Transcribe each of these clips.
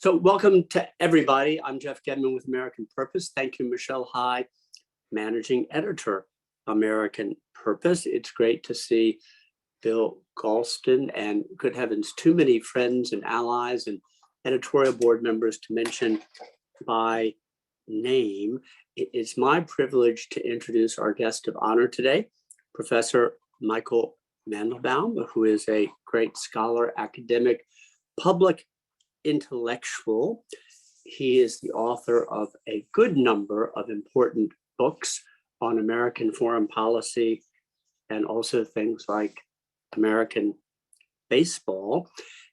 So welcome to everybody. I'm Jeff Gedman with American Purpose. Thank you, Michelle High, Managing Editor, American Purpose. It's great to see Bill Galston and, good heavens, too many friends and allies and editorial board members to mention by name. It's my privilege to introduce our guest of honor today, Professor Michael Mandelbaum, who is a great scholar, academic, public intellectual. He is the author of a good number of important books on American foreign policy and also things like American baseball.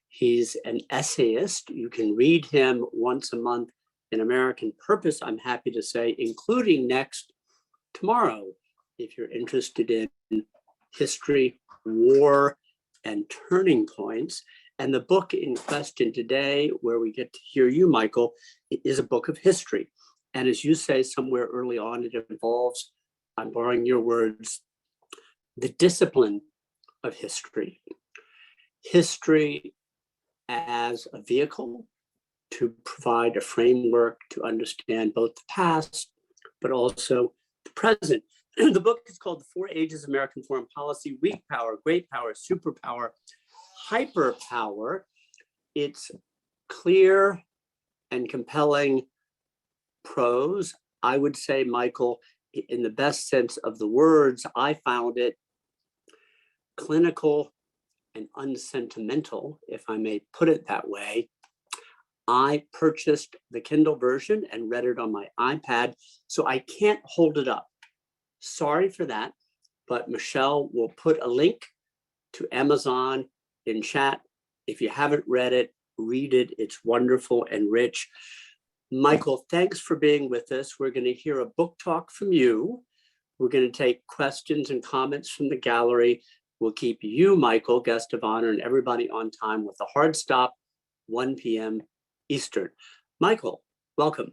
He's an essayist. You can read him once a month in American Purpose, I'm happy to say, including tomorrow, if you're interested in history, war, and turning points. And the book in question today, where we get to hear you, Michael, is a book of history. And as you say somewhere early on, it involves, I'm borrowing your words, the discipline of history. History as a vehicle to provide a framework to understand both the past, but also the present. The book is called The Four Ages of American Foreign Policy: Weak Power, Great Power, Superpower, Hyperpower. It's clear and compelling prose. I would say, Michael, in the best sense of the words, I found it clinical and unsentimental, if I may put it that way. I purchased the Kindle version and read it on my iPad, so I can't hold it up. Sorry for that, but Michelle will put a link to Amazon in chat. If you haven't read it, read it. It's wonderful and rich. Michael, thanks for being with us. We're going to hear a book talk from you. We're going to take questions and comments from the gallery. We'll keep you, Michael, guest of honor, and everybody on time with a hard stop, 1 p.m. Eastern. Michael, welcome.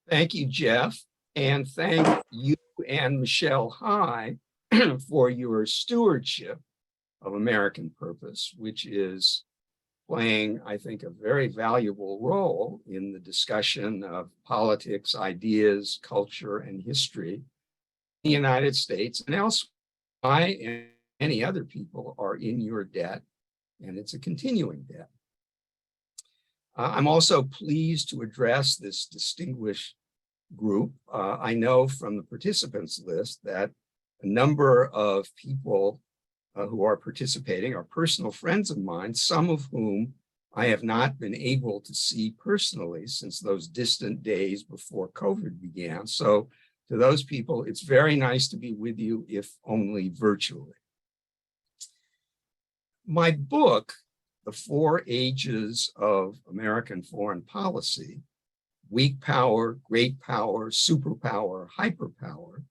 Thank you, Jeff. And thank you and Michelle High for your stewardship of American Purpose, which is playing, I think, a very valuable role in the discussion of politics, ideas, culture, and history in the United States and elsewhere. I and many other people are in your debt, and it's a continuing debt. I'm also pleased to address this distinguished group. I know from the participants list that a number of people who are participating are personal friends of mine, some of whom I have not been able to see personally since those distant days before COVID began. So to those people, it's very nice to be with you, if only virtually. My book, The Four Ages of American Foreign Policy: Weak Power, Great Power, Superpower, Hyperpower,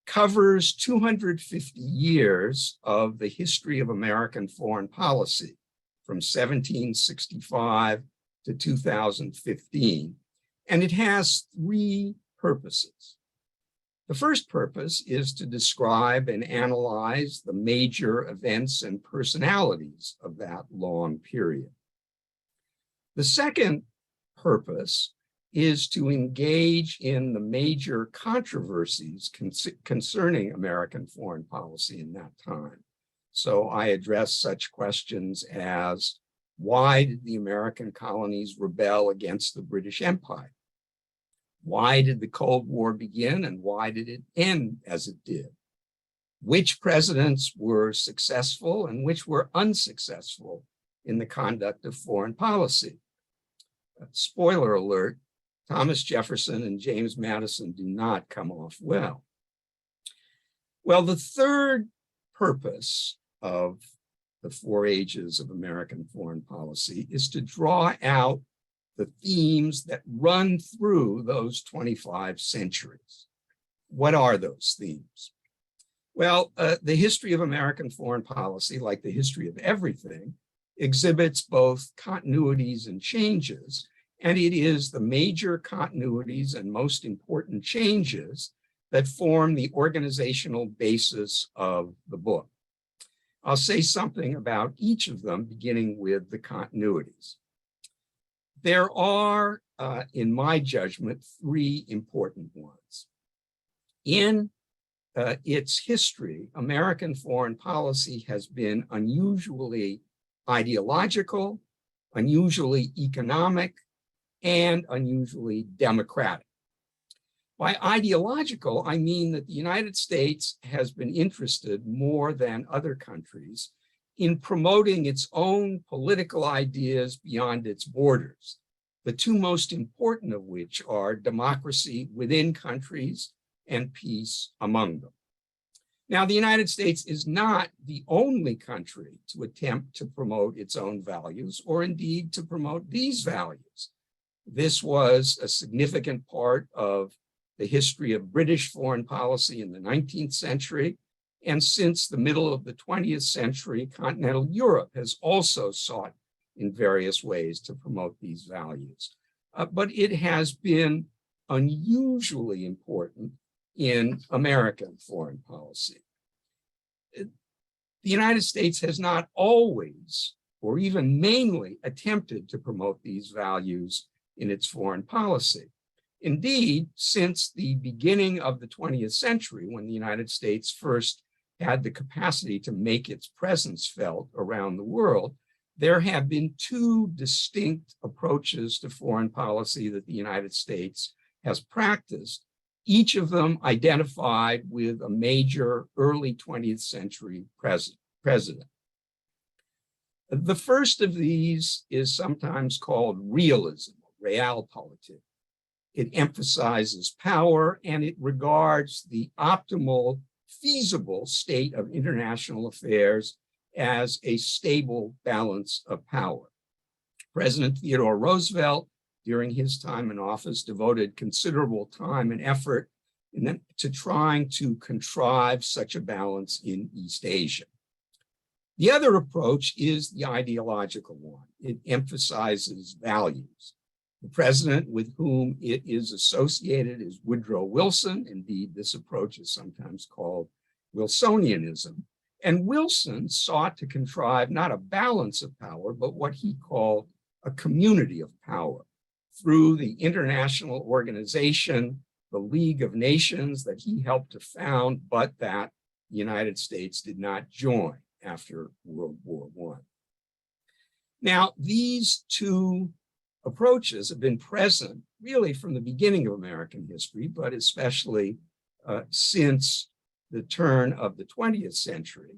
covers 250 years of the history of American foreign policy from 1765 to 2015, and it has three purposes. The first purpose is to describe and analyze the major events and personalities of that long period. The second purpose is to engage in the major controversies concerning American foreign policy in that time. So I address such questions as, why did the American colonies rebel against the British Empire? Why did the Cold War begin, and why did it end as it did? Which presidents were successful and which were unsuccessful in the conduct of foreign policy? Spoiler alert, Thomas Jefferson and James Madison do not come off well. Well, the third purpose of the Four Ages of American Foreign Policy is to draw out the themes that run through those 25 centuries. What are those themes? Well, the history of American foreign policy, like the history of everything, exhibits both continuities and changes, and it is the major continuities and most important changes that form the organizational basis of the book. I'll say something about each of them, beginning with the continuities. There are, in my judgment, three important ones. In its history, American foreign policy has been unusually ideological, unusually economic, and unusually democratic. By ideological, I mean that the United States has been interested more than other countries in promoting its own political ideas beyond its borders, the two most important of which are democracy within countries and peace among them. Now, the United States is not the only country to attempt to promote its own values, or indeed to promote these values. This was a significant part of the history of British foreign policy in the 19th century. And since the middle of the 20th century, continental Europe has also sought in various ways to promote these values. But it has been unusually important in American foreign policy. The United States has not always, or even mainly, attempted to promote these values in its foreign policy. Indeed, since the beginning of the 20th century, when the United States first had the capacity to make its presence felt around the world, there have been two distinct approaches to foreign policy that the United States has practiced, each of them identified with a major early 20th century president. The first of these is sometimes called realism, realpolitik. It emphasizes power and it regards the optimal, feasible state of international affairs as a stable balance of power. President Theodore Roosevelt, during his time in office, devoted considerable time and effort to trying to contrive such a balance in East Asia. The other approach is the ideological one. It emphasizes values. The president with whom it is associated is Woodrow Wilson. Indeed, this approach is sometimes called Wilsonianism. And Wilson sought to contrive not a balance of power, but what he called a community of power through the international organization, the League of Nations that he helped to found, but that the United States did not join after World War I. Now, these two approaches have been present really from the beginning of American history, but especially since the turn of the 20th century.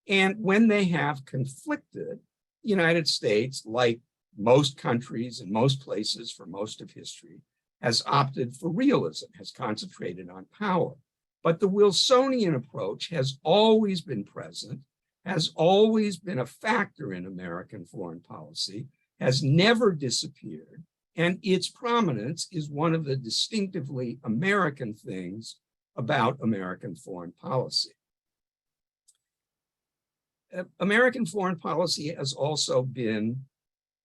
And when they have conflicted, the United States, like most countries in most places for most of history, has opted for realism, has concentrated on power. But the Wilsonian approach has always been present, has always been a factor in American foreign policy, has never disappeared, and its prominence is one of the distinctively American things about American foreign policy. American foreign policy has also been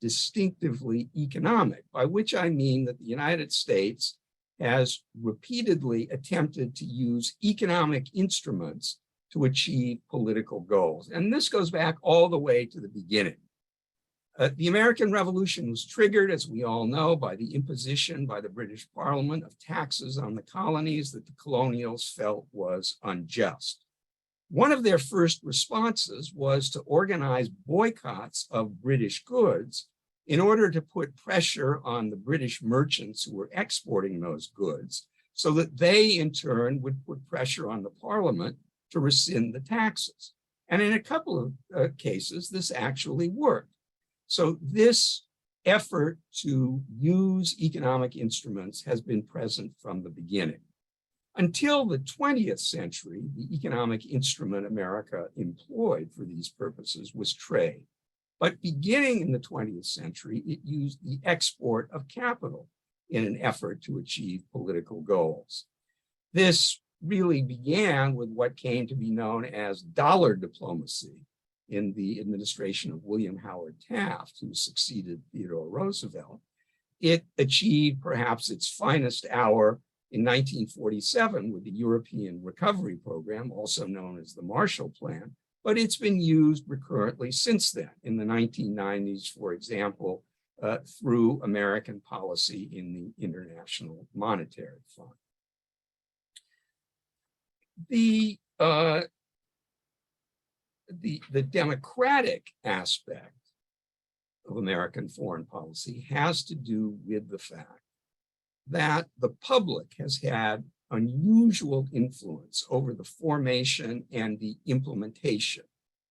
distinctively economic, by which I mean that the United States has repeatedly attempted to use economic instruments to achieve political goals. And this goes back all the way to the beginning. The American Revolution was triggered, as we all know, by the imposition by the British Parliament of taxes on the colonies that the colonials felt was unjust. One of their first responses was to organize boycotts of British goods in order to put pressure on the British merchants who were exporting those goods so that they, in turn, would put pressure on the Parliament to rescind the taxes. And in a couple of cases, this actually worked. So this effort to use economic instruments has been present from the beginning. Until the 20th century, the economic instrument America employed for these purposes was trade. But beginning in the 20th century, it used the export of capital in an effort to achieve political goals. This really began with what came to be known as dollar diplomacy in the administration of William Howard Taft, who succeeded Theodore Roosevelt. It achieved perhaps its finest hour in 1947 with the European Recovery Program, also known as the Marshall Plan, but it's been used recurrently since then. In the 1990s, for example, through American policy in the International Monetary Fund. The democratic aspect of American foreign policy has to do with the fact that the public has had unusual influence over the formation and the implementation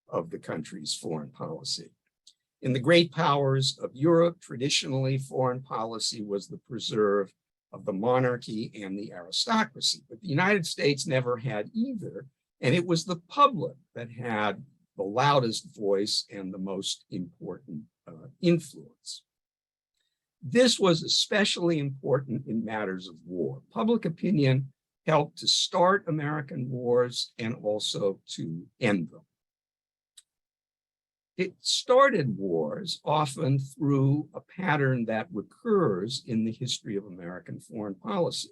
of the country's foreign policy. In the great powers of Europe, traditionally, foreign policy was the preserve of the monarchy and the aristocracy, but the United States never had either, and it was the public that had the loudest voice and the most important influence. This was especially important in matters of war. Public opinion helped to start American wars and also to end them. It started wars often through a pattern that recurs in the history of American foreign policy.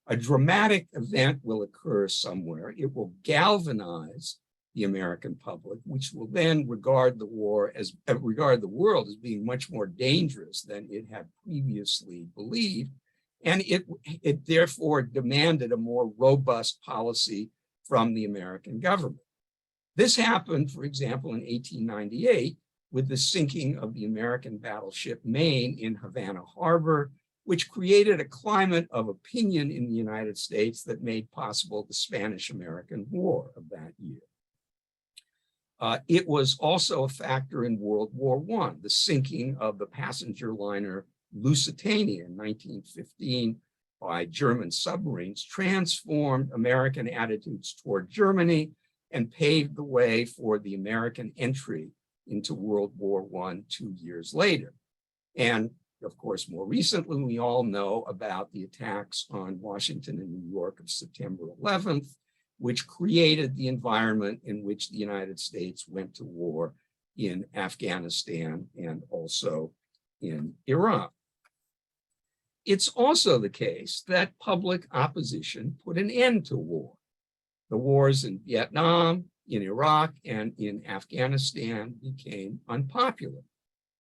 A dramatic event will occur somewhere. It will galvanize the American public, which will then regard the world as being much more dangerous than it had previously believed. And it therefore demanded a more robust policy from the American government. This happened, for example, in 1898 with the sinking of the American battleship Maine in Havana Harbor, which created a climate of opinion in the United States that made possible the Spanish-American War of that year. It was also a factor in World War I, the sinking of the passenger liner Lusitania in 1915 by German submarines transformed American attitudes toward Germany and paved the way for the American entry into World War I 2 years later. And of course, more recently, we all know about the attacks on Washington and New York of September 11th, which created the environment in which the United States went to war in Afghanistan and also in Iraq. It's also the case that public opposition put an end to war. The wars in Vietnam, in Iraq, and in Afghanistan became unpopular.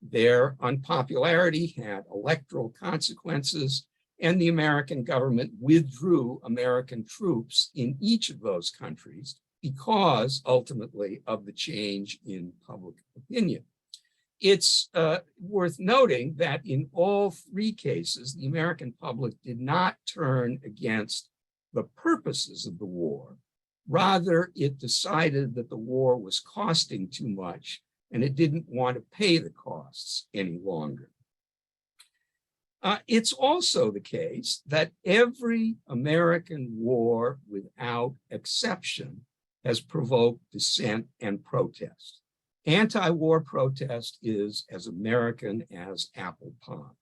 Their unpopularity had electoral consequences, and the American government withdrew American troops in each of those countries because, ultimately, of the change in public opinion. It's worth noting that in all three cases, the American public did not turn against the purposes of the war. Rather, it decided that the war was costing too much, and it didn't want to pay the costs any longer. It's also the case that every American war, without exception, has provoked dissent and protest. Anti-war protest is as American as apple pie.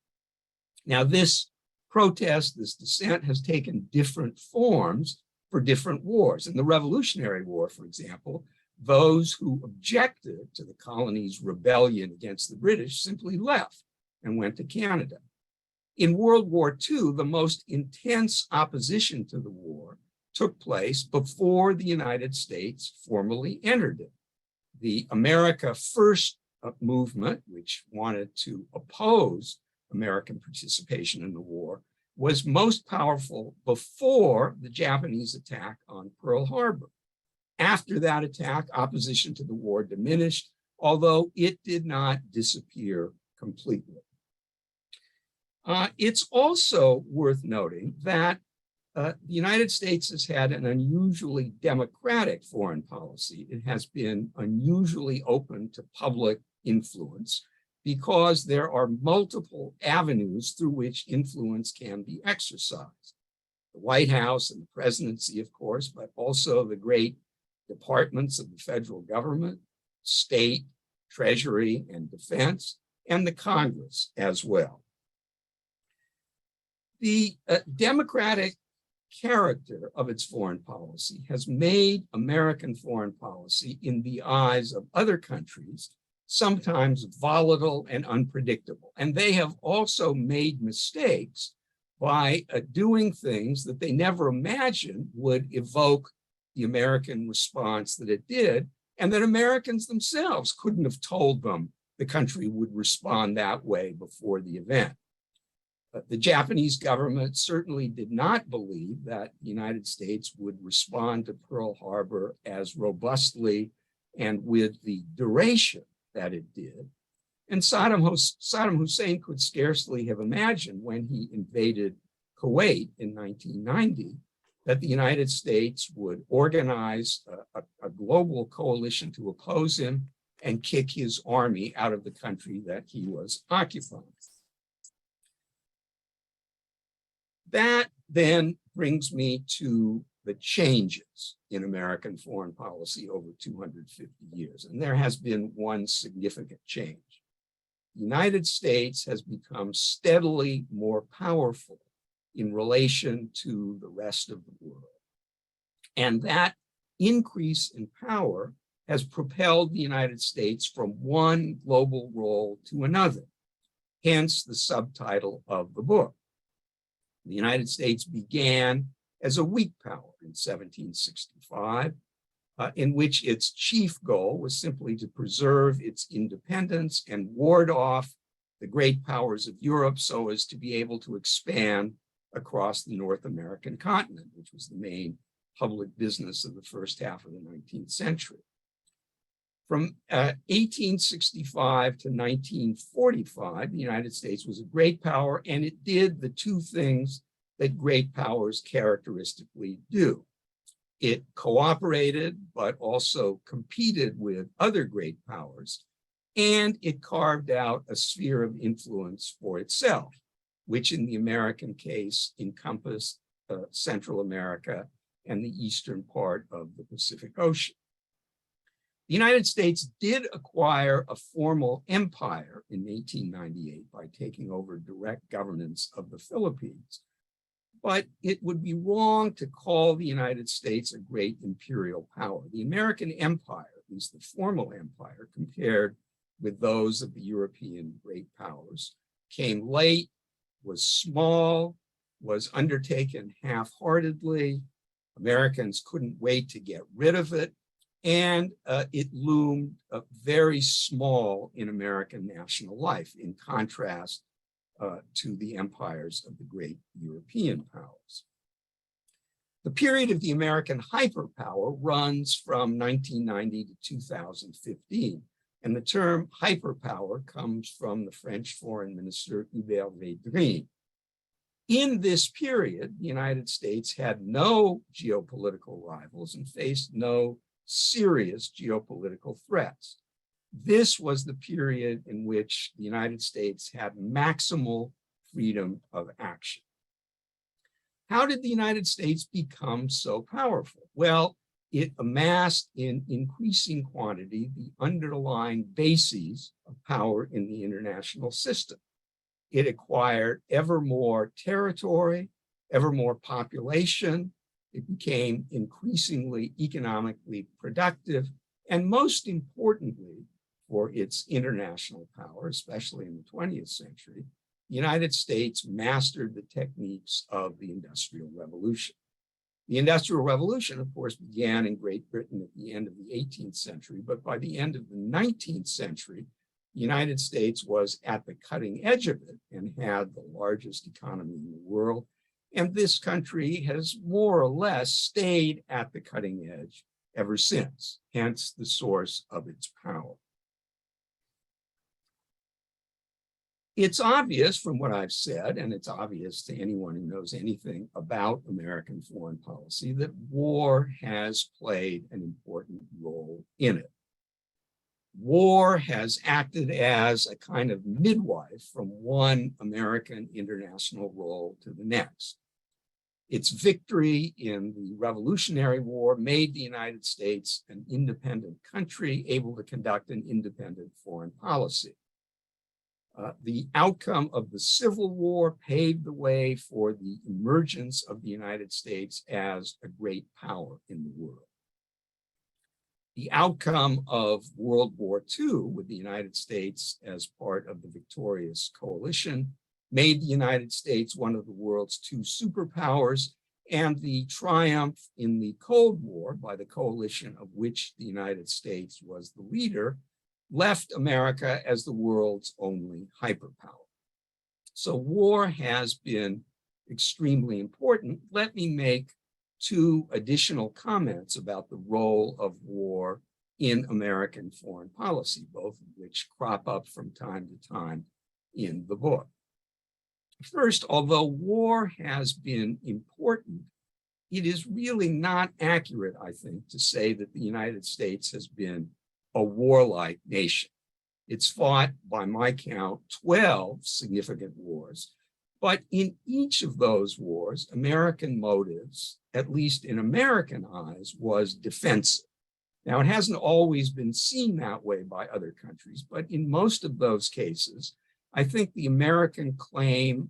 Now, this protest, this dissent, has taken different forms for different wars. In the Revolutionary War, for example, those who objected to the colonies' rebellion against the British simply left and went to Canada. In World War II, the most intense opposition to the war took place before the United States formally entered it. The America First movement, which wanted to oppose American participation in the war, was most powerful before the Japanese attack on Pearl Harbor. After that attack, opposition to the war diminished, although it did not disappear completely. It's also worth noting that the United States has had an unusually democratic foreign policy. It has been unusually open to public influence because there are multiple avenues through which influence can be exercised. The White House and the presidency, of course, but also the great departments of the federal government, state, treasury, and defense, and the Congress as well. The democratic character of its foreign policy has made American foreign policy, in the eyes of other countries, sometimes volatile and unpredictable. And they have also made mistakes by doing things that they never imagined would evoke the American response that it did, and that Americans themselves couldn't have told them the country would respond that way before the event. The Japanese government certainly did not believe that the United States would respond to Pearl Harbor as robustly and with the duration that it did. And Saddam Hussein could scarcely have imagined when he invaded Kuwait in 1990 that the United States would organize a global coalition to oppose him and kick his army out of the country that he was occupying. That then brings me to the changes in American foreign policy over 250 years. And there has been one significant change. The United States has become steadily more powerful in relation to the rest of the world. And that increase in power has propelled the United States from one global role to another, hence the subtitle of the book. The United States began as a weak power in 1765, in which its chief goal was simply to preserve its independence and ward off the great powers of Europe so as to be able to expand across the North American continent, which was the main public business of the first half of the 19th century. From 1865 to 1945, the United States was a great power, and it did the two things that great powers characteristically do. It cooperated, but also competed with other great powers, and it carved out a sphere of influence for itself, which in the American case encompassed Central America and the eastern part of the Pacific Ocean. The United States did acquire a formal empire in 1898 by taking over direct governance of the Philippines, but it would be wrong to call the United States a great imperial power. The American empire, at least the formal empire, compared with those of the European great powers, came late, was small, was undertaken half-heartedly. Americans couldn't wait to get rid of it, and it loomed very small in American national life, in contrast to the empires of the great European powers. The period of the American hyperpower runs from 1990 to 2015, and the term hyperpower comes from the French Foreign Minister Hubert Védrine. In this period, the United States had no geopolitical rivals and faced no serious geopolitical threats. This was the period in which the United States had maximal freedom of action. How did the United States become so powerful? Well, it amassed in increasing quantity the underlying bases of power in the international system. It acquired ever more territory, ever more population. It became increasingly economically productive, and most importantly, for its international power, especially in the 20th century, the United States mastered the techniques of the Industrial Revolution. The Industrial Revolution, of course, began in Great Britain at the end of the 18th century, but by the end of the 19th century, the United States was at the cutting edge of it and had the largest economy in the world. And this country has more or less stayed at the cutting edge ever since, hence the source of its power. It's obvious from what I've said, and it's obvious to anyone who knows anything about American foreign policy, that war has played an important role in it. War has acted as a kind of midwife from one American international role to the next. Its victory in the Revolutionary War made the United States an independent country, able to conduct an independent foreign policy. The outcome of the Civil War paved the way for the emergence of the United States as a great power in the world. The outcome of World War II, with the United States as part of the victorious coalition, made the United States one of the world's two superpowers, and the triumph in the Cold War by the coalition of which the United States was the leader left America as the world's only hyperpower. So war has been extremely important. Let me make two additional comments about the role of war in American foreign policy, both of which crop up from time to time in the book. First, although war has been important, it is really not accurate, I think, to say that the United States has been a warlike nation. It's fought, by my count, 12 significant wars. But in each of those wars, American motives, at least in American eyes, was defensive. Now, it hasn't always been seen that way by other countries, but in most of those cases, I think the American claim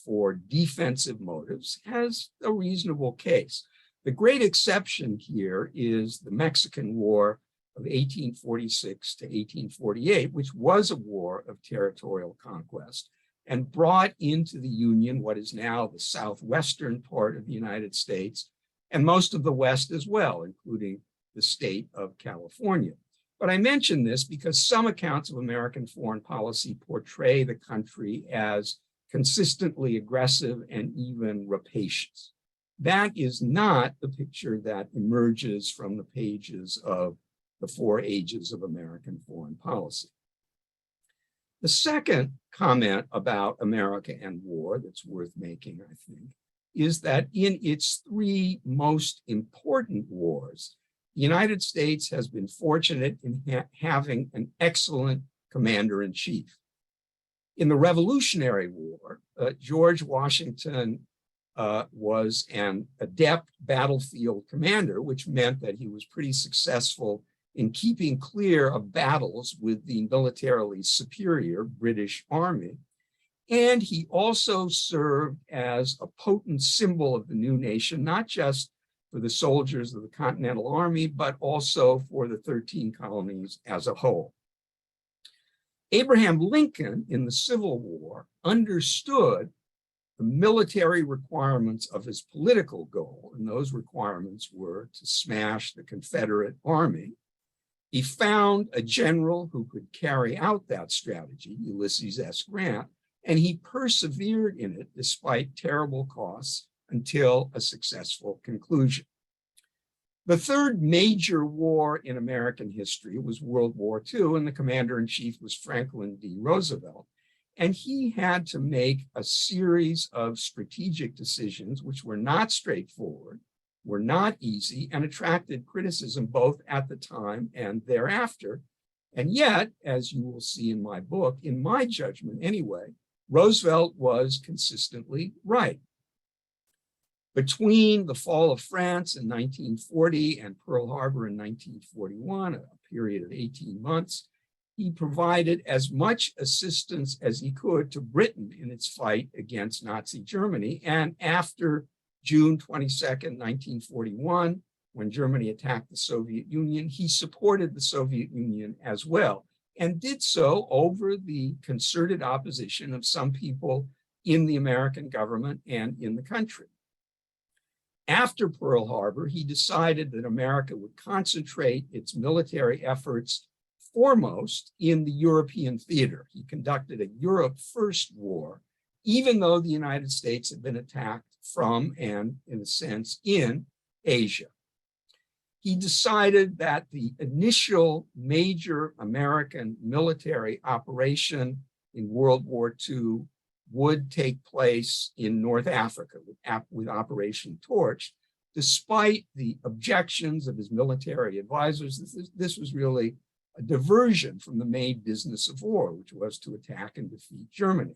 for defensive motives has a reasonable case. The great exception here is the Mexican War of 1846 to 1848, which was a war of territorial conquest and brought into the Union what is now the southwestern part of the United States and most of the West as well, including the state of California. But I mention this because some accounts of American foreign policy portray the country as consistently aggressive and even rapacious. That is not the picture that emerges from the pages of the 4 Ages of American Foreign Policy. The second comment about America and war that's worth making, I think, is that in its 3 most important wars, the United States has been fortunate in having an excellent commander-in-chief. In the Revolutionary War, George Washington was an adept battlefield commander, which meant that he was pretty successful in keeping clear of battles with the militarily superior British Army. And he also served as a potent symbol of the new nation, not just for the soldiers of the Continental Army, but also for the 13 colonies as a whole. Abraham Lincoln in the Civil War understood the military requirements of his political goal, and those requirements were to smash the Confederate Army. He found a general who could carry out that strategy, Ulysses S. Grant, and he persevered in it despite terrible costs until a successful conclusion. The third major war in American history was World War II, and the commander-in-chief was Franklin D. Roosevelt. And he had to make a series of strategic decisions which were not straightforward, were not easy, and attracted criticism both at the time and thereafter. And yet, as you will see in my book, in my judgment anyway, Roosevelt was consistently right. Between the fall of France in 1940 and Pearl Harbor in 1941, a period of 18 months, he provided as much assistance as he could to Britain in its fight against Nazi Germany. And after June 22nd, 1941, when Germany attacked the Soviet Union, he supported the Soviet Union as well, and did so over the concerted opposition of some people in the American government and in the country. After Pearl Harbor, he decided that America would concentrate its military efforts foremost in the European theater. He conducted a Europe First war, even though the United States had been attacked from and, in a sense, in Asia. He decided that the initial major American military operation in World War II would take place in North Africa with Operation Torch, despite the objections of his military advisors. This was really a diversion from the main business of war, which was to attack and defeat Germany.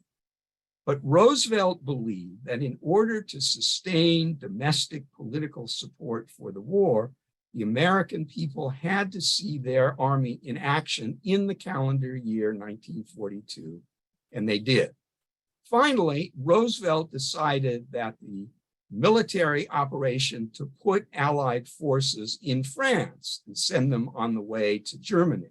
But Roosevelt believed that in order to sustain domestic political support for the war, the American people had to see their army in action in the calendar year 1942, and they did. Finally, Roosevelt decided that the military operation to put Allied forces in France and send them on the way to Germany,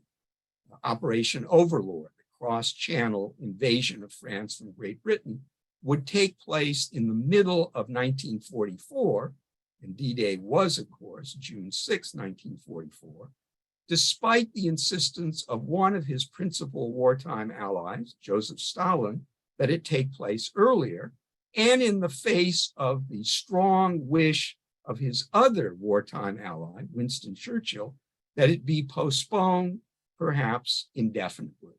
Operation Overlord, the cross-channel invasion of France from Great Britain, would take place in the middle of 1944, and D-Day was, of course, June 6, 1944, despite the insistence of one of his principal wartime allies, Joseph Stalin, that it take place earlier, and in the face of the strong wish of his other wartime ally, Winston Churchill, that it be postponed, perhaps indefinitely.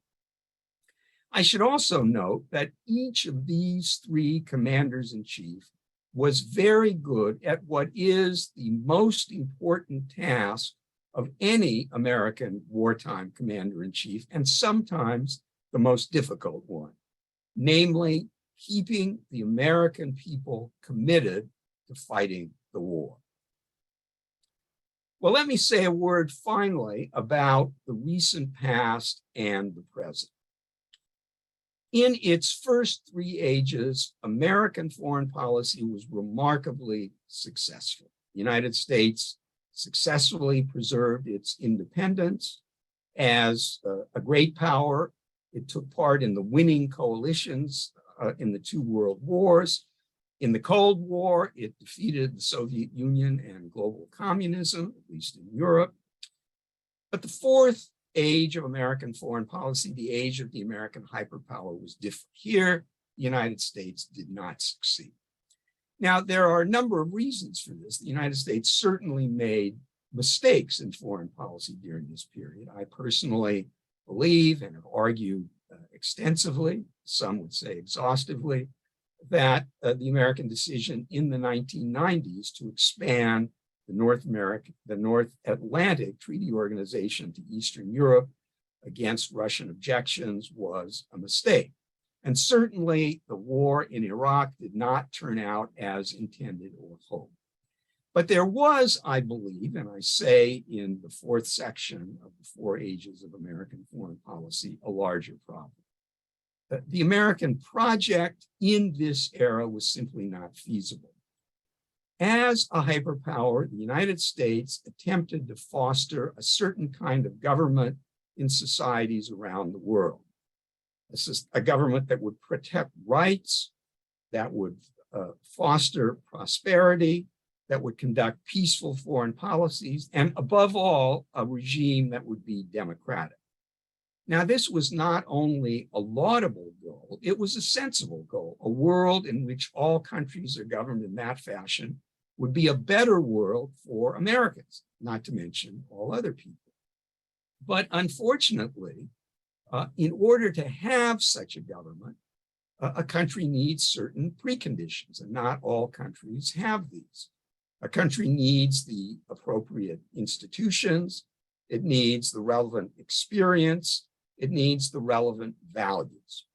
I should also note that each of these three commanders-in-chief was very good at what is the most important task of any American wartime commander-in-chief, and sometimes the most difficult one, namely keeping the American people committed to fighting the war. Well, let me say a word finally about the recent past and the present. In its first 3 ages, American foreign policy was remarkably successful. The United States successfully preserved its independence. As a great power, it took part in the winning coalitions in the 2 world wars. In the Cold War, it defeated the Soviet Union and global communism, at least in Europe. But the 4th age of American foreign policy, the age of the American hyperpower, was different. Here, the United States did not succeed. Now, there are a number of reasons for this. The United States certainly made mistakes in foreign policy during this period. I personally believe and have argued extensively, some would say exhaustively, that the American decision in the 1990s to expand the North Atlantic Treaty Organization to Eastern Europe against Russian objections was a mistake. And certainly the war in Iraq did not turn out as intended or hoped. But there was, I believe, and I say in the 4th section of the 4 ages of American foreign policy, a larger problem. The American project in this era was simply not feasible. As a hyperpower, the United States attempted to foster a certain kind of government in societies around the world. This is a government that would protect rights, that would foster prosperity, that would conduct peaceful foreign policies, and above all, a regime that would be democratic. Now, this was not only a laudable goal, it was a sensible goal. A world in which all countries are governed in that fashion would be a better world for Americans, not to mention all other people. But unfortunately, in order to have such a government, a country needs certain preconditions, and not all countries have these. A country needs the appropriate institutions, it needs the relevant experience, it needs the relevant values.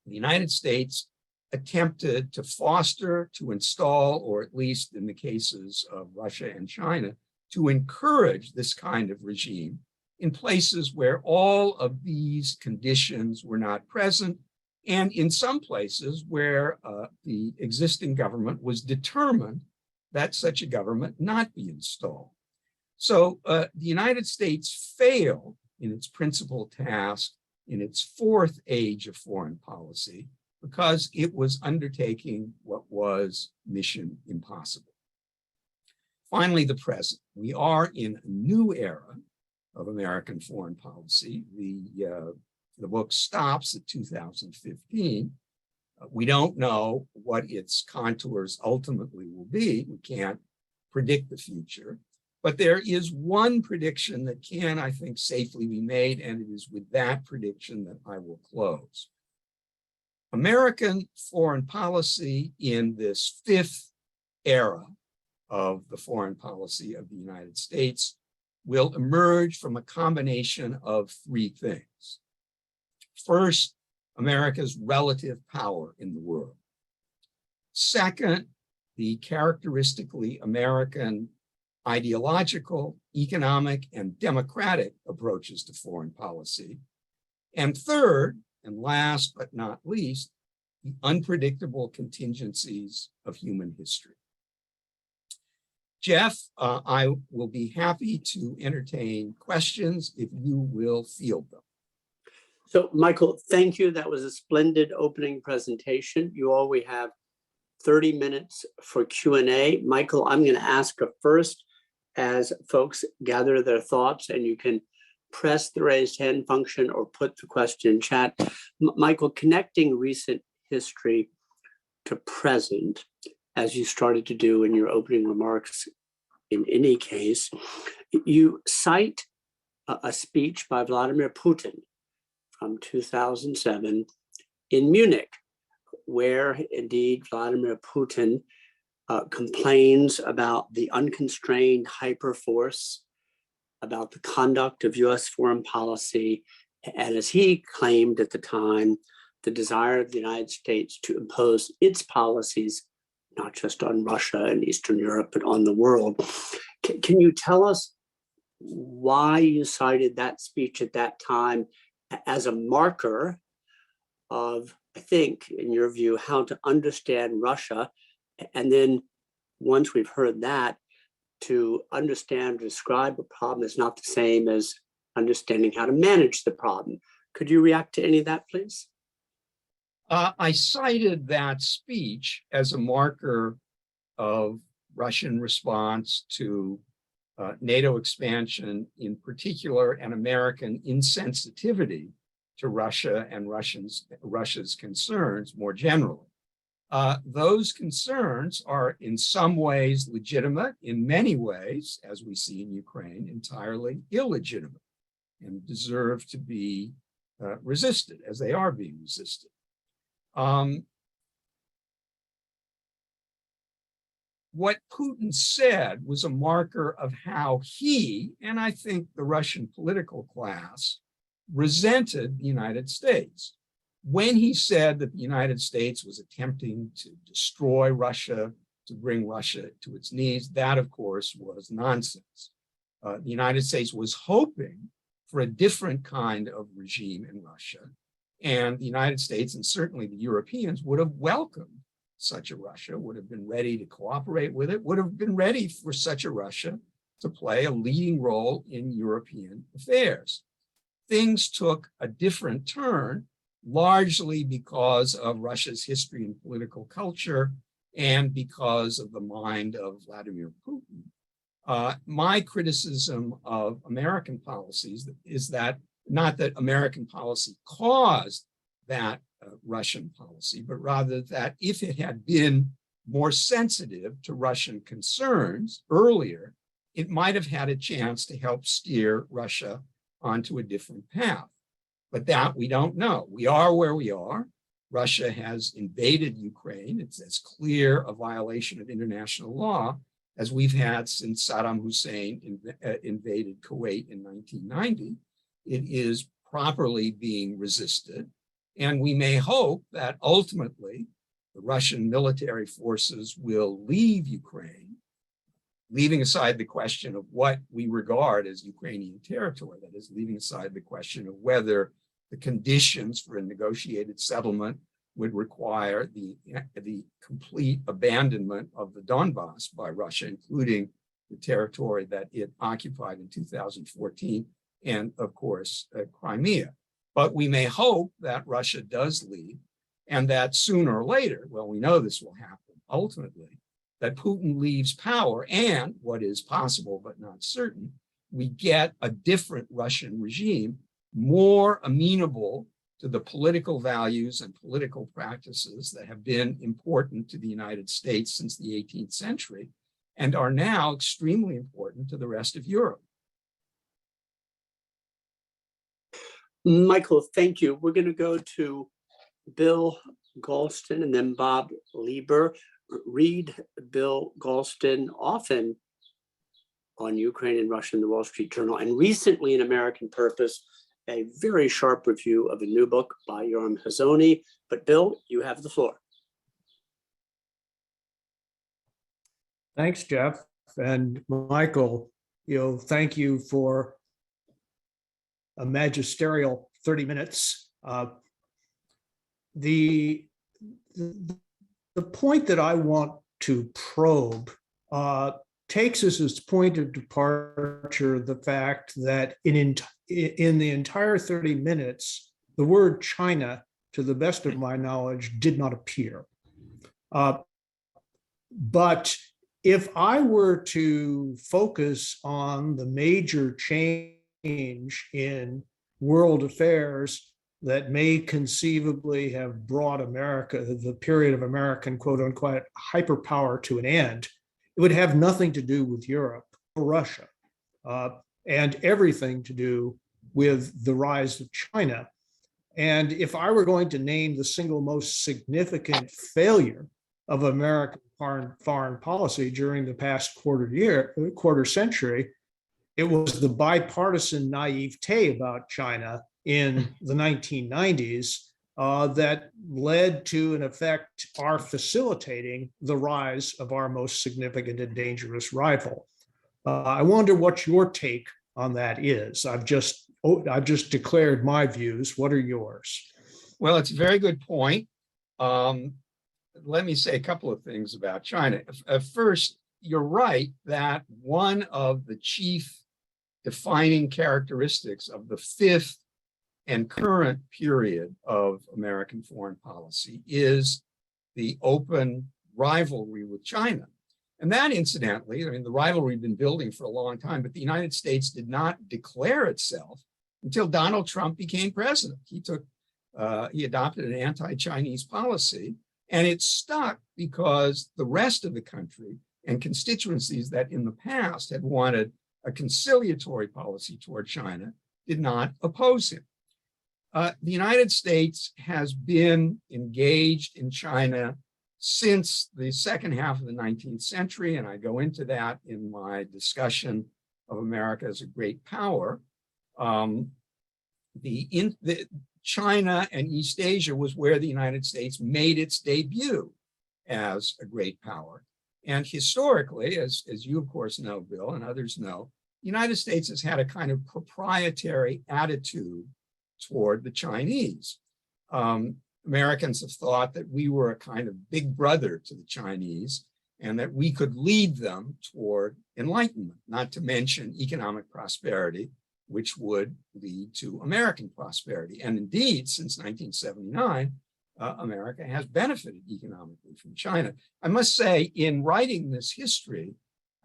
The United States attempted to foster, to install, or at least in the cases of Russia and China, to encourage this kind of regime in places where all of these conditions were not present, and in some places where the existing government was determined that such a government not be installed. So the United States failed in its principal task in its 4th age of foreign policy because it was undertaking what was mission impossible. Finally, the present. We are in a new era of American foreign policy. The book stops at 2015. We don't know what its contours ultimately will be. We can't predict the future. But there is one prediction that can, I think, safely be made, and it is with that prediction that I will close. American foreign policy in this 5th era of the foreign policy of the United States will emerge from a combination of 3 things. First, America's relative power in the world. Second, the characteristically American ideological, economic, and democratic approaches to foreign policy. And third, and last but not least, the unpredictable contingencies of human history. Jeff, I will be happy to entertain questions if you will field them. So, Michael, thank you. That was a splendid opening presentation. You always have 30 minutes for Q&A. Michael, I'm going to ask a first, as folks gather their thoughts, and you can press the raised hand function or put the question in chat. Michael, connecting recent history to present, as you started to do in your opening remarks in any case, you cite a speech by Vladimir Putin from 2007 in Munich, where indeed Vladimir Putin complains about the unconstrained hyperforce, about the conduct of US foreign policy, and as he claimed at the time, the desire of the United States to impose its policies, not just on Russia and Eastern Europe, but on the world. Can you tell us why you cited that speech at that time as a marker of, I think, in your view, how to understand Russia? And then once we've heard that, to understand, describe a problem is not the same as understanding how to manage the problem. Could you react to any of that, please? I cited that speech as a marker of Russian response to NATO expansion in particular, and American insensitivity to Russia and Russia's concerns more generally. Those concerns are in some ways legitimate, in many ways, as we see in Ukraine, entirely illegitimate and deserve to be resisted, as they are being resisted. What Putin said was a marker of how he, and I think the Russian political class, resented the United States. When he said that the United States was attempting to destroy Russia, to bring Russia to its knees, that, of course, was nonsense. The United States was hoping for a different kind of regime in Russia, and the United States, and certainly the Europeans, would have welcomed such a Russia, would have been ready to cooperate with it, would have been ready for such a Russia to play a leading role in European affairs. Things took a different turn, largely because of Russia's history and political culture and because of the mind of Vladimir Putin. My criticism of American policies is that not that American policy caused that Russian policy, but rather that if it had been more sensitive to Russian concerns earlier, it might have had a chance to help steer Russia onto a different path. But that we don't know. We are where we are. Russia has invaded Ukraine. It's as clear a violation of international law as we've had since Saddam Hussein invaded Kuwait in 1990. It is properly being resisted. And we may hope that ultimately the Russian military forces will leave Ukraine, leaving aside the question of what we regard as Ukrainian territory, that is, leaving aside the question of whether the conditions for a negotiated settlement would require the complete abandonment of the Donbass by Russia, including the territory that it occupied in 2014, and of course, Crimea. But we may hope that Russia does leave, and that sooner or later, well, we know this will happen ultimately, that Putin leaves power, and what is possible but not certain, we get a different Russian regime, more amenable to the political values and political practices that have been important to the United States since the 18th century and are now extremely important to the rest of Europe. Michael, thank you. We're going to go to Bill Galston and then Bob Lieber. Read Bill Galston often on Ukraine and Russia in the Wall Street Journal, and recently in American Purpose, a very sharp review of a new book by Yoram Hazony. But Bill, you have the floor. Thanks, Jeff. And Michael, thank you for a magisterial 30 minutes. The point that I want to probe takes as its point of departure the fact that in the entire 30 minutes, the word China, to the best of my knowledge, did not appear. But if I were to focus on the major change in world affairs that may conceivably have brought America, the period of American quote unquote hyperpower to an end, it would have nothing to do with Europe or Russia, and everything to do with the rise of China. And if I were going to name the single most significant failure of American foreign policy during the past quarter century, it was the bipartisan naivete about China in the 1990s that led to, in effect, our facilitating the rise of our most significant and dangerous rival. I wonder what your take on that is. I've just declared my views. What are yours? Well, it's a very good point. Let me say a couple of things about China. First, you're right that one of the chief defining characteristics of the fifth and current period of American foreign policy is the open rivalry with China. And that, incidentally, I mean, the rivalry had been building for a long time, but the United States did not declare itself until Donald Trump became president. He adopted an anti-Chinese policy, and it stuck because the rest of the country and constituencies that in the past had wanted a conciliatory policy toward China did not oppose him. The United States has been engaged in China since the second half of the 19th century, and I go into that in my discussion of America as a great power. China and East Asia was where the United States made its debut as a great power. And historically, as you of course know, Bill, and others know, the United States has had a kind of proprietary attitude toward the Chinese. Americans have thought that we were a kind of big brother to the Chinese and that we could lead them toward enlightenment, not to mention economic prosperity, which would lead to American prosperity. And indeed, since 1979, America has benefited economically from China. I must say, in writing this history,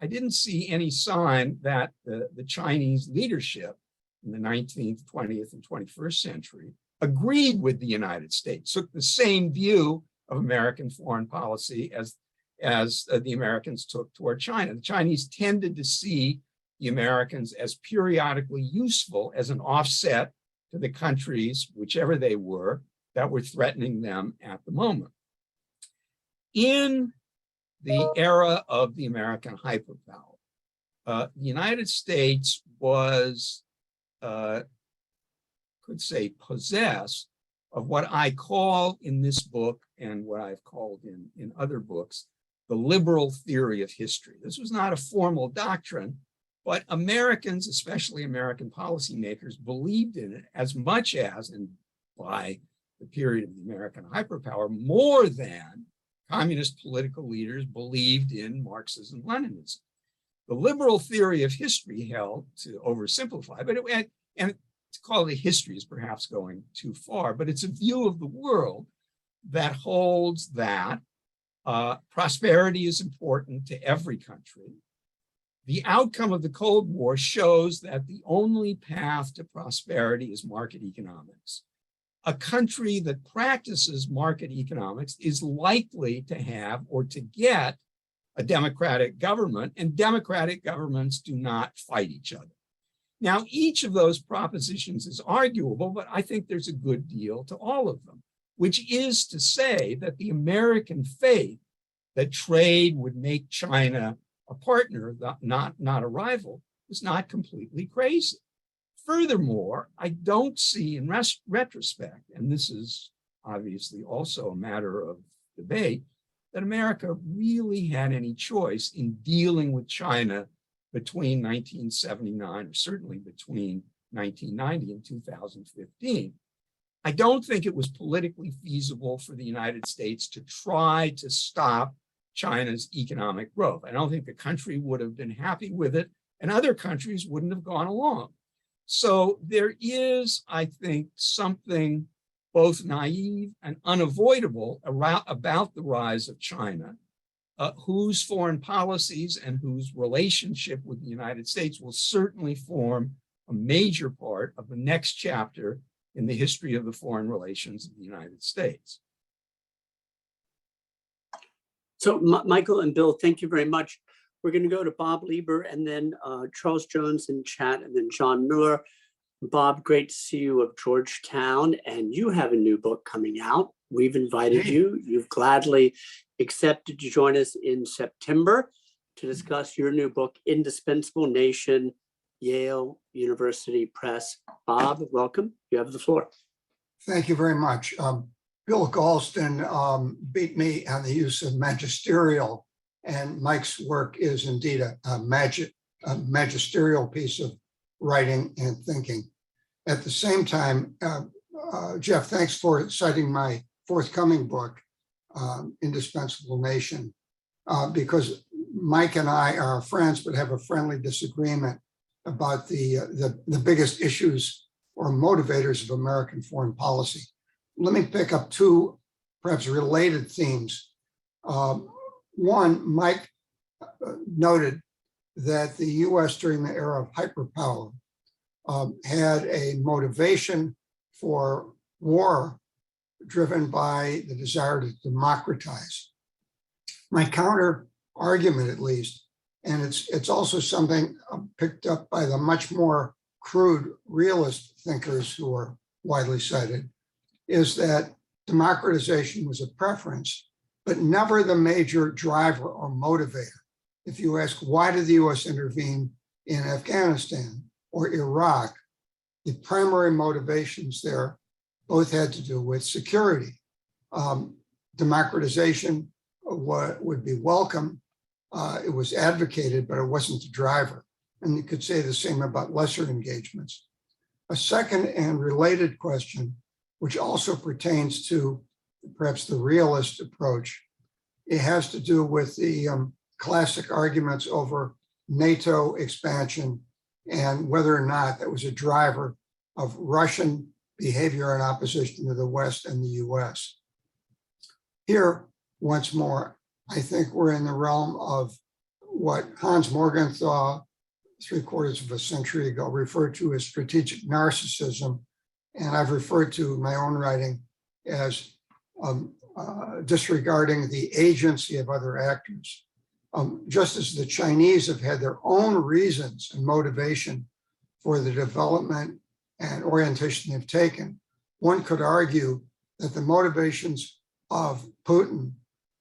I didn't see any sign that the Chinese leadership in the 19th, 20th, and 21st century agreed with the United States, took the same view of American foreign policy as the Americans took toward China. The Chinese tended to see the Americans as periodically useful as an offset to the countries, whichever they were, that were threatening them at the moment. In the era of the American hyperpower, the United States was, could say, possessed of what I call in this book and what I've called in other books, the liberal theory of history. This was not a formal doctrine, but Americans, especially American policymakers, believed in it as much as, and by the period of the American hyperpower, more than communist political leaders believed in Marxism-Leninism. The liberal theory of history held, to oversimplify, and to call it a history is perhaps going too far, but it's a view of the world that holds that prosperity is important to every country. The outcome of the Cold War shows that the only path to prosperity is market economics. A country that practices market economics is likely to have or to get a democratic government, and democratic governments do not fight each other. Now, each of those propositions is arguable, but I think there's a good deal to all of them, which is to say that the American faith that trade would make China a partner, not a rival, was not completely crazy. Furthermore, I don't see in retrospect, and this is obviously also a matter of debate, that America really had any choice in dealing with China between 1979, or certainly between 1990 and 2015. I don't think it was politically feasible for the United States to try to stop China's economic growth. I don't think the country would have been happy with it, and other countries wouldn't have gone along. So there is, I think, something both naive and unavoidable about the rise of China whose foreign policies and whose relationship with the United States will certainly form a major part of the next chapter in the history of the foreign relations of the United States. So Michael and Bill, thank you very much. We're going to go to Bob Lieber and then Charles Jones in chat and then John Miller. Bob, great to see you of Georgetown, and you have a new book coming out. We've invited you. You've gladly accepted to join us in September to discuss your new book, Indispensable Nation, Yale University Press. Bob, welcome. You have the floor. Thank you very much. Bill Galston beat me on the use of magisterial, and Mike's work is indeed a magisterial piece of writing and thinking. At the same time, Jeff, thanks for citing my forthcoming book, Indispensable Nation, because Mike and I are friends, but have a friendly disagreement about the biggest issues or motivators of American foreign policy. Let me pick up two perhaps related themes. One, Mike noted that the US during the era of hyperpower had a motivation for war driven by the desire to democratize. My counter argument, at least, and it's also something picked up by the much more crude realist thinkers who are widely cited, is that democratization was a preference, but never the major driver or motivator. If you ask, why did the US intervene in Afghanistan or Iraq, the primary motivations there both had to do with security. Democratization would be welcome. It was advocated, but it wasn't the driver. And you could say the same about lesser engagements. A second and related question, which also pertains to perhaps the realist approach, it has to do with the classic arguments over NATO expansion and whether or not that was a driver of Russian behavior in opposition to the West and the US. Here, once more, I think we're in the realm of what Hans Morgenthau, 3/4 of a century ago, referred to as strategic narcissism. And I've referred to my own writing as disregarding the agency of other actors. Just as the Chinese have had their own reasons and motivation for the development and orientation they've taken, one could argue that the motivations of Putin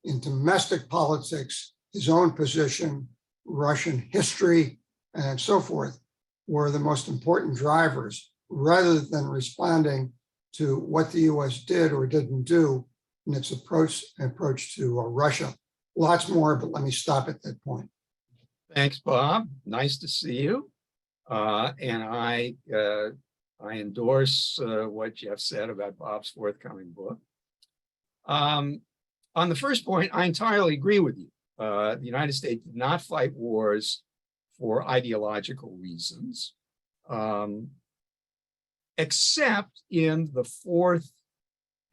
in domestic politics, his own position, Russian history, and so forth, were the most important drivers, rather than responding to what the US did or didn't do in its approach to Russia. Lots more, but let me stop at that point. Thanks, Bob. Nice to see you. And I endorse what Jeff said about Bob's forthcoming book. On the first point, I entirely agree with you. The United States did not fight wars for ideological reasons, except in the fourth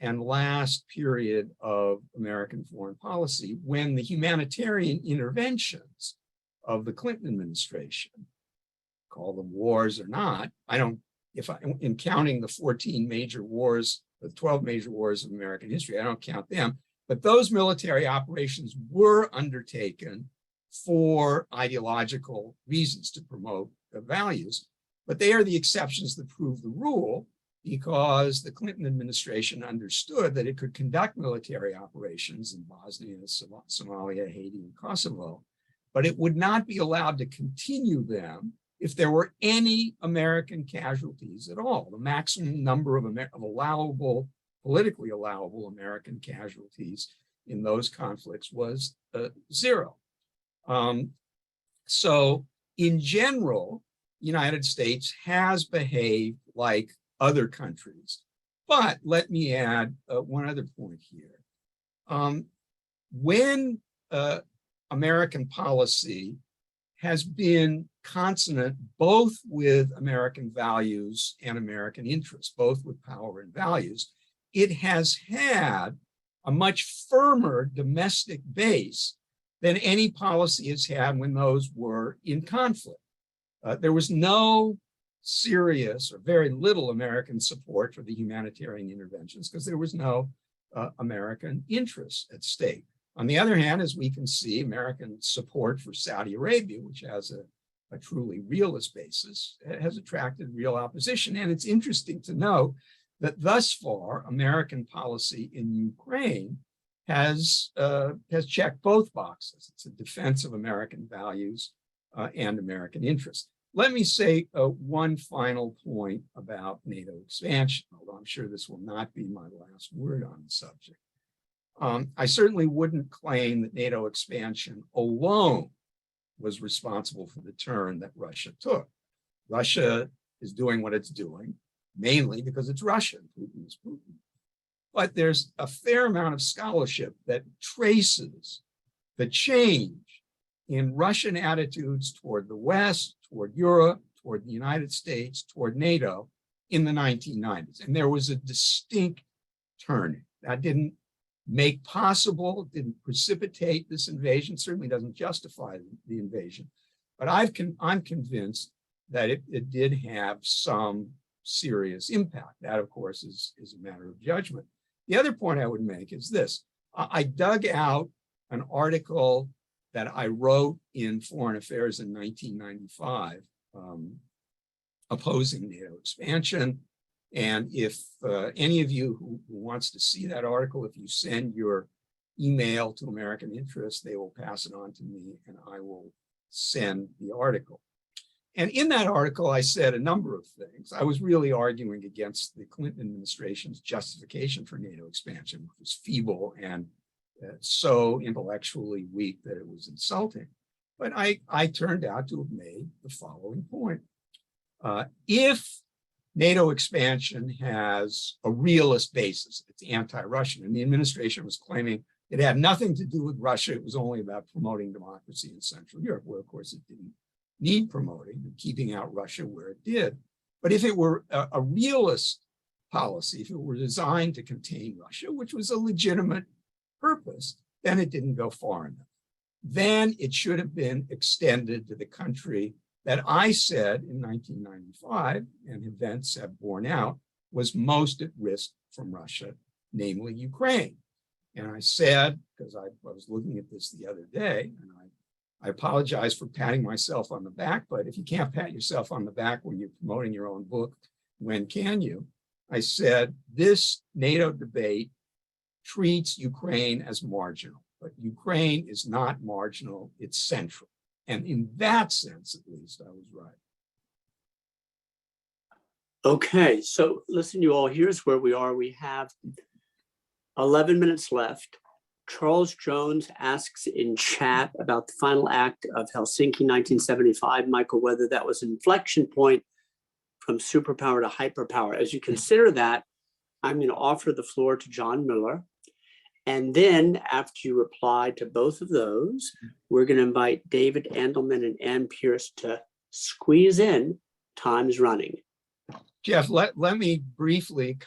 and last period of American foreign policy, when the humanitarian interventions of the Clinton administration, call them wars or not, in counting the 14 major wars, the 12 major wars of American history, I don't count them, but those military operations were undertaken for ideological reasons to promote the values, but they are the exceptions that prove the rule, because the Clinton administration understood that it could conduct military operations in Bosnia, Somalia, Haiti, and Kosovo, but it would not be allowed to continue them if there were any American casualties at all. The maximum number of politically allowable American casualties in those conflicts was 0. So in general, the United States has behaved like other countries. But let me add one other point here. When American policy has been consonant both with American values and American interests, both with power and values, it has had a much firmer domestic base than any policy has had when those were in conflict. There was no serious or very little American support for the humanitarian interventions because there was no American interest at stake. On the other hand, as we can see, American support for Saudi Arabia, which has a truly realist basis, has attracted real opposition. And it's interesting to note that thus far, American policy in Ukraine has checked both boxes. It's a defense of American values and American interests. Let me say one final point about NATO expansion, although I'm sure this will not be my last word on the subject. I certainly wouldn't claim that NATO expansion alone was responsible for the turn that Russia took. Russia is doing what it's doing, mainly because it's Russia. Putin is Putin. But there's a fair amount of scholarship that traces the change in Russian attitudes toward the West, toward Europe, toward the United States, toward NATO in the 1990s. And there was a distinct turning. That didn't make possible, didn't precipitate this invasion, certainly doesn't justify the invasion. But I'm convinced that it did have some serious impact. That, of course, is a matter of judgment. The other point I would make is this. I dug out an article that I wrote in Foreign Affairs in 1995, opposing NATO expansion. And if any of you who wants to see that article, if you send your email to American Interest, they will pass it on to me and I will send the article. And in that article, I said a number of things. I was really arguing against the Clinton administration's justification for NATO expansion, which was feeble and so intellectually weak that it was insulting. But I turned out to have made the following point. If NATO expansion has a realist basis, it's anti-Russian, and the administration was claiming it had nothing to do with Russia, it was only about promoting democracy in Central Europe, where of course it didn't need promoting and keeping out Russia where it did. But if it were a realist policy, if it were designed to contain Russia, which was a legitimate purpose, then it didn't go far enough. Then it should have been extended to the country that I said in 1995, and events have borne out, was most at risk from Russia, namely Ukraine. And I said, because I was looking at this the other day, and I apologize for patting myself on the back, but if you can't pat yourself on the back when you're promoting your own book, when can you? I said, this NATO debate treats Ukraine as marginal, but Ukraine is not marginal, it's central. And in that sense, at least, I was right. Okay, so listen, you all, here's where we are. We have 11 minutes left. Charles Jones asks in chat about the final act of Helsinki 1975, Michael, whether that was an inflection point from superpower to hyperpower. As you consider that, I'm going to offer the floor to John Miller. And then after you reply to both of those, we're going to invite David Andelman and Ann Pierce to squeeze in. Time's running. Jeff, let me briefly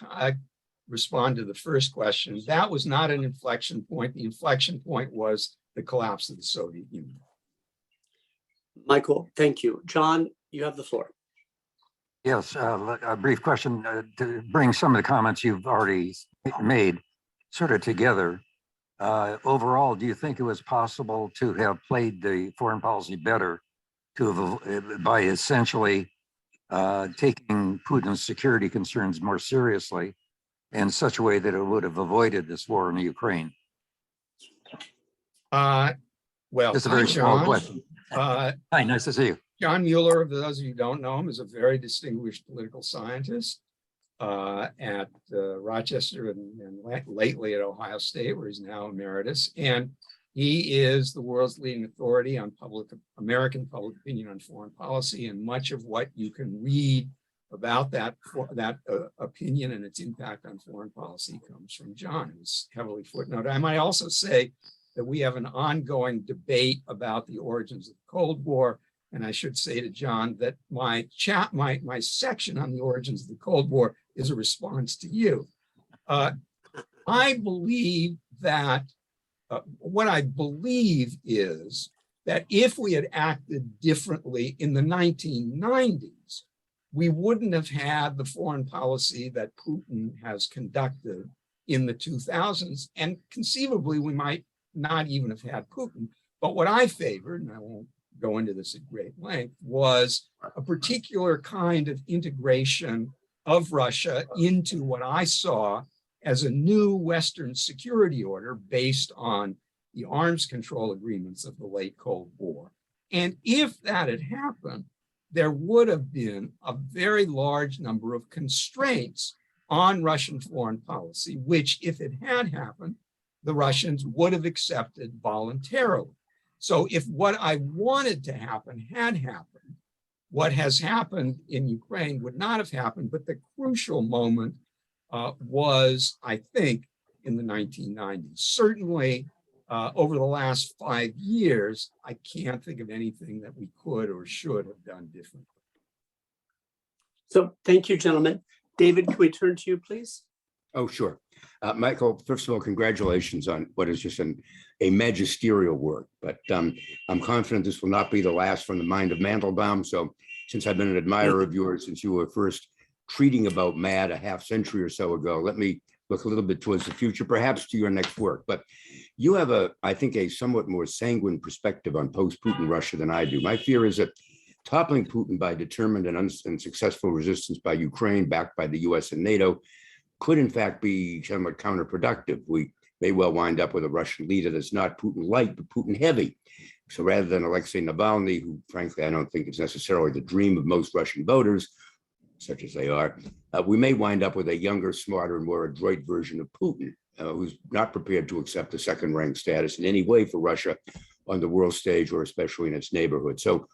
respond to the first question. That was not an inflection point. The inflection point was the collapse of the Soviet Union. Michael, thank you. John, you have the floor. Yes, a brief question to bring some of the comments you've already made sort of together. Overall, do you think it was possible to have played the foreign policy better by essentially taking Putin's security concerns more seriously in such a way that it would have avoided this war in Ukraine? Well, it's a very small question. Hi, nice to see you. John Mueller, for those of you who don't know him, is a very distinguished political scientist at Rochester and lately at Ohio State, where he's now emeritus. And he is the world's leading authority on American public opinion on foreign policy. And much of what you can read about that opinion and its impact on foreign policy comes from John, who's heavily footnoted. I might also say that we have an ongoing debate about the origins of the Cold War. And I should say to John that my section on the origins of the Cold War is a response to you. I believe that what I believe is that if we had acted differently in the 1990s, we wouldn't have had the foreign policy that Putin has conducted in the 2000s. And conceivably, we might not even have had Putin. But what I favored, and I won't go into this at great length, was a particular kind of integration of Russia into what I saw as a new Western security order based on the arms control agreements of the late Cold War. And if that had happened, there would have been a very large number of constraints on Russian foreign policy, which, if it had happened, the Russians would have accepted voluntarily. So if what I wanted to happen had happened, what has happened in Ukraine would not have happened, but the crucial moment was, I think, in the 1990s. Certainly, over the last 5 years, I can't think of anything that we could or should have done differently. So thank you, gentlemen. David, can we turn to you, please? Oh, sure. Michael, first of all, congratulations on what is just a magisterial work. But I'm confident this will not be the last from the mind of Mandelbaum. So since I've been an admirer of yours since you were first treating about MAD a half century or so ago, let me look a little bit towards the future, perhaps to your next work. But you have I think, a somewhat more sanguine perspective on post-Putin Russia than I do. My fear is that toppling Putin by determined and unsuccessful resistance by Ukraine, backed by the US and Nato, could in fact be somewhat counterproductive. We may well wind up with a Russian leader that's not Putin light, but Putin heavy. So rather than Alexei Navalny, who frankly I don't think is necessarily the dream of most Russian voters, such as they are, we may wind up with a younger, smarter, and more adroit version of Putin, who's not prepared to accept a second-rank status in any way for Russia on the world stage or especially in its neighborhood. So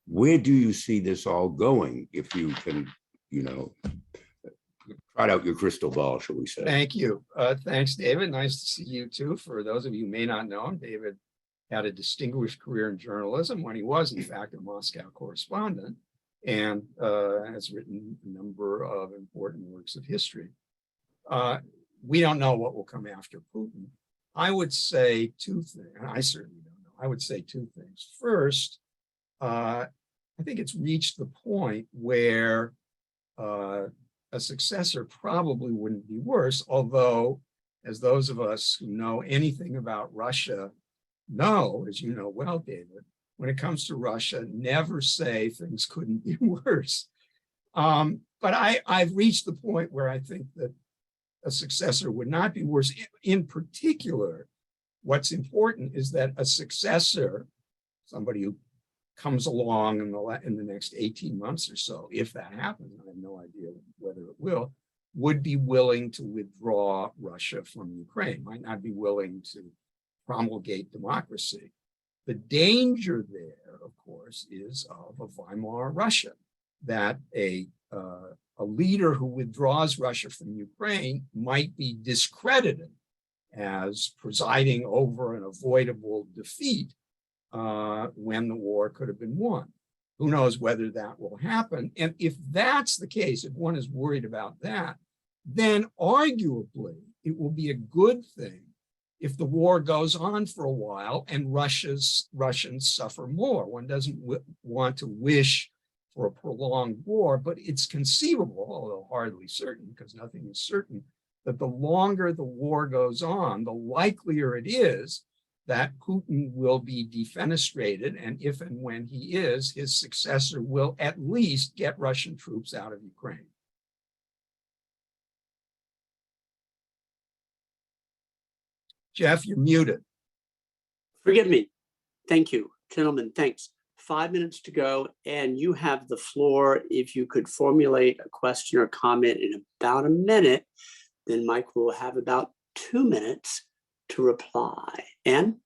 where do you see this all going, if you can, trot out your crystal ball, shall we say? Thank you. Thanks, David. Nice to see you too. For those of you who may not know him, David had a distinguished career in journalism when he was, in fact, a Moscow correspondent, and has written a number of important works of history. We don't know what will come after Putin. I would say two things, and I certainly don't know. I would say two things. First, I think it's reached the point where a successor probably wouldn't be worse, although, as those of us who know anything about Russia know, as you know well, David, when it comes to Russia, never say things couldn't be worse. But I've reached the point where I think that a successor would not be worse. In particular, what's important is that a successor, somebody who comes along in the next 18 months or so, if that happens, I have no idea whether it will, would be willing to withdraw Russia from Ukraine, might not be willing to promulgate democracy. The danger there, of course, is of a Weimar Russia, that a leader who withdraws Russia from Ukraine might be discredited as presiding over an avoidable defeat when the war could have been won. Who knows whether that will happen? And if that's the case, if one is worried about that, then arguably it will be a good thing if the war goes on for a while and Russians suffer more. One doesn't want to wish for a prolonged war, but it's conceivable, although hardly certain, because nothing is certain, that the longer the war goes on, the likelier it is that Putin will be defenestrated, and if and when he is, his successor will at least get Russian troops out of Ukraine. Jeff, you're muted. Forgive me. Thank you, gentlemen. Thanks. 5 minutes to go, and you have the floor. If you could formulate a question or comment in about a minute, then Mike will have about 2 minutes to reply. Anne?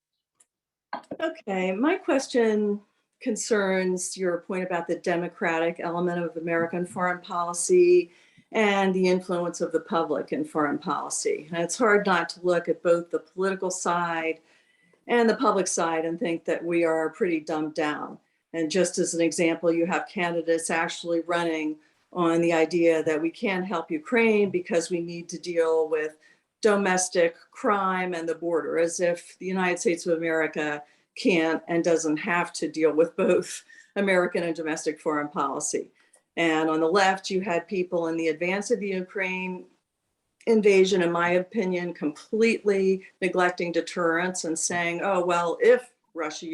Okay, my question concerns your point about the democratic element of American foreign policy and the influence of the public in foreign policy. And it's hard not to look at both the political side and the public side and think that we are pretty dumbed down. And just as an example, you have candidates actually running on the idea that we can't help Ukraine because we need to deal with domestic crime and the border, as if the United States of America can't and doesn't have to deal with both American and domestic foreign policy. And on the left, you had people in the advance of the Ukraine invasion, in my opinion, completely neglecting deterrence and saying, oh, well, if Russia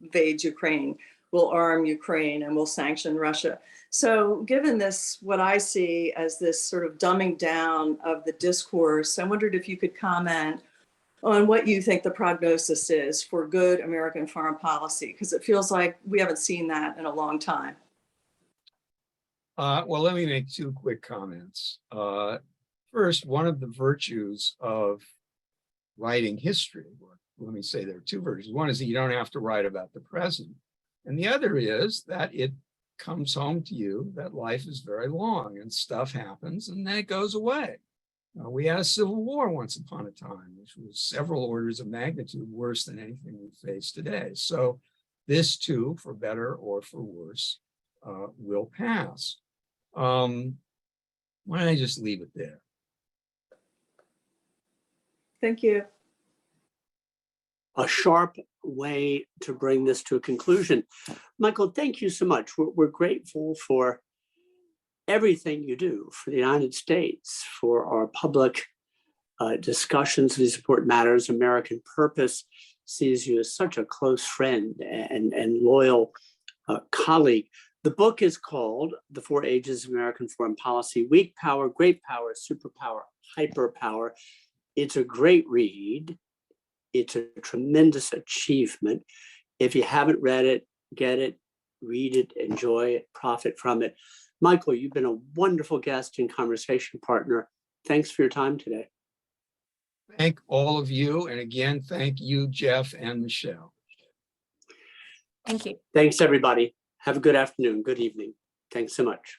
invades Ukraine, we'll arm Ukraine and we'll sanction Russia. So given this, what I see as this sort of dumbing down of the discourse, I wondered if you could comment on what you think the prognosis is for good American foreign policy, because it feels like we haven't seen that in a long time. Well, let me make two quick comments. First, one of the virtues of writing history, or let me say there are two virtues. One is that you don't have to write about the present. And the other is that it comes home to you that life is very long and stuff happens and then it goes away. We had a civil war once upon a time, which was several orders of magnitude worse than anything we face today. So this too, for better or for worse, will pass. Why don't I just leave it there? Thank you. A sharp way to bring this to a conclusion. Michael, thank you so much. We're grateful for everything you do for the United States, for our public discussions of these important matters. American Purpose sees you as such a close friend and loyal colleague. The book is called The Four Ages of American Foreign Policy: Weak Power, Great Power, Superpower, Hyperpower. It's a great read. It's a tremendous achievement. If you haven't read it, get it, read it, enjoy it, profit from it. Michael, you've been a wonderful guest and conversation partner. Thanks for your time today. Thank all of you. And again, thank you, Jeff and Michelle. Thank you. Thanks, everybody. Have a good afternoon, good evening. Thanks so much.